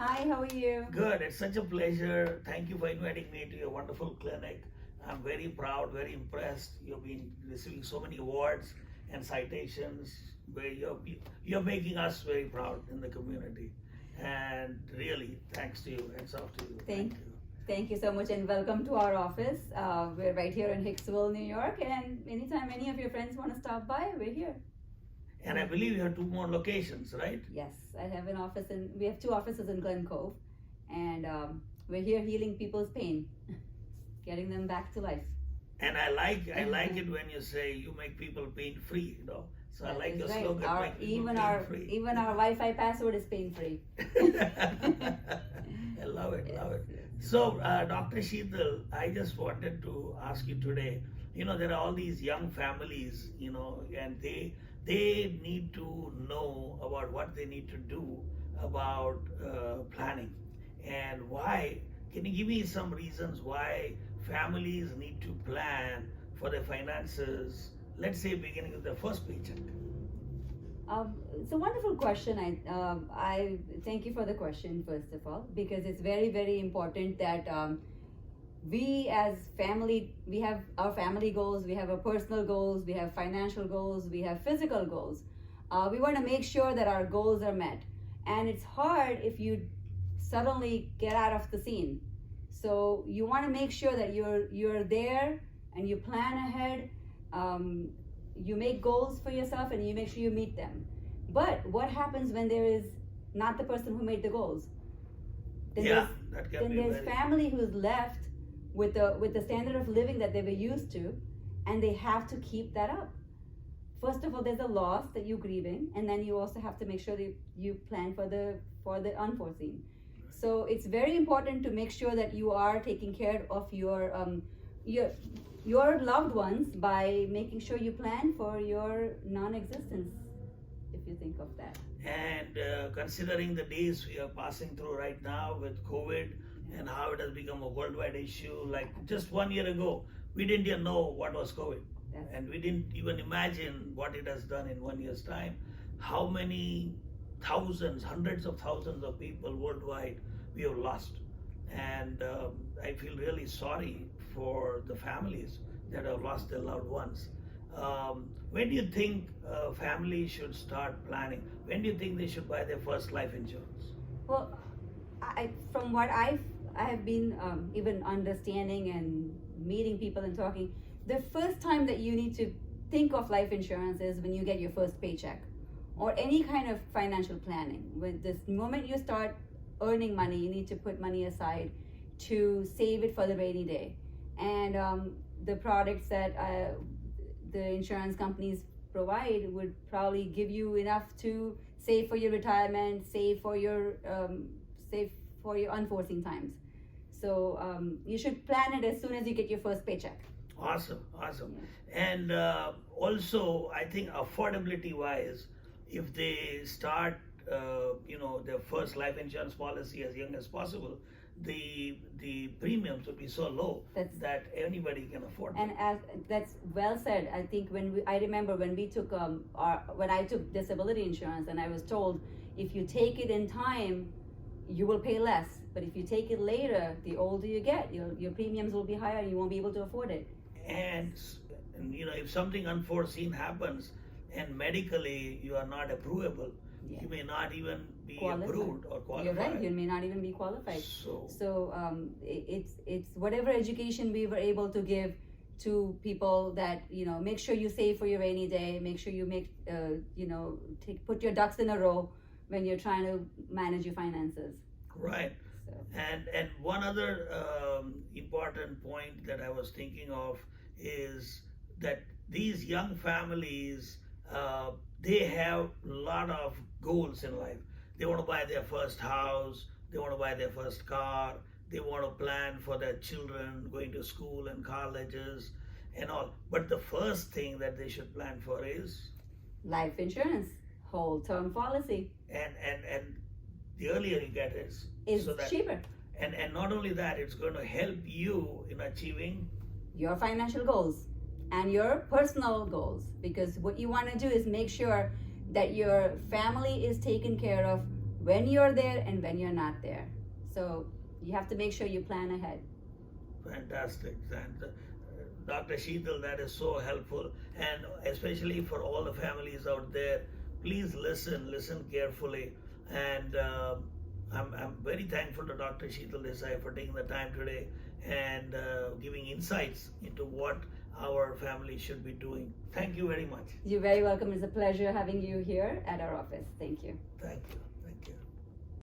Hi, how are you? Good, it's such a pleasure. Thank you for inviting me to your wonderful clinic. I'm very proud, very impressed. You've been receiving so many awards and citations where you're making us very proud in the community. And really, thanks to you. Hats off to you. Thank you so much, and welcome to our office. We're right here in Hicksville, New York, and anytime any of your friends want to stop by, we're here. And I believe you have 2 more locations, right? Yes, I have an office we have 2 offices in Glen Cove, and we're here healing people's pain, getting them back to life. And I like it when you say you make people pain free, So That I like is your right. slogan, make people pain free. Even our Wi-Fi password is pain free. I love it, love it. So, Dr. Sheetal, I just wanted to ask you today, there are all these young families, and they need to know about what they need to do about planning and why. Can you give me some reasons why families need to plan for their finances, let's say beginning with their first paycheck? It's a wonderful question. I thank you for the question, first of all, because it's very, very important that we as family, we have our family goals, we have our personal goals, we have financial goals, we have physical goals. We want to make sure that our goals are met. And it's hard if you suddenly get out of the scene. So you want to make sure that you're there and you plan ahead. You make goals for yourself and you make sure you meet them. But what happens when there is not the person who made the goals? Then there's family who's left with the standard of living that they were used to, and they have to keep that up. First of all, there's a loss that you're grieving, and then you also have to make sure that you plan for the unforeseen. So it's very important to make sure that you are taking care of your loved ones by making sure you plan for your non-existence, if you think of that. And considering the days we are passing through right now with COVID and how it has become a worldwide issue, like just 1 year ago, we didn't even know what was COVID. And we didn't even imagine what it has done in 1 year's time. How many thousands, hundreds of thousands of people worldwide we have lost. And I feel really sorry for the families that have lost their loved ones. When do you think families should start planning? When do you think they should buy their first life insurance? Well, from what I have been even understanding and meeting people and talking, the first time that you need to think of life insurance is when you get your first paycheck or any kind of financial planning. When this moment you start earning money, you need to put money aside to save it for the rainy day. And the products that the insurance companies provide would probably give you enough to save for your retirement, save for your unforeseen times. So you should plan it as soon as you get your first paycheck. Awesome. Yeah. And also, I think affordability wise, if they start their first life insurance policy as young as possible, the premiums would be so low that anybody can afford them. And that's well said. I think I remember when we took when I took disability insurance, and I was told if you take it in time, you will pay less. But if you take it later, the older you get, your premiums will be higher, and you won't be able to afford it. And if something unforeseen happens, and medically you are not approvable, you may not even be approved or qualified. You're right. You may not even be qualified. So it's whatever education we were able to give to people that make sure you save for your rainy day. Make sure you put your ducks in a row when you're trying to manage your finances. Right. So. And one other important point that I was thinking of is that these young families, they have a lot of goals in life. They want to buy their first house, they want to buy their first car, they want to plan for their children going to school and colleges and all. But the first thing that they should plan for is life insurance, whole term policy. And the earlier you get it, is cheaper. And not only that, it's going to help you in achieving your financial goals and your personal goals, because what you want to do is make sure that your family is taken care of when you're there and when you're not there. So you have to make sure you plan ahead. Fantastic. And Dr. Sheetal, that is so helpful. And especially for all the families out there, please listen carefully. And I'm very thankful to Dr. Sheetal Desai for taking the time today and giving insights into what our family should be doing. Thank you very much. You're very welcome. It's a pleasure having you here at our office. Thank you. Thank you.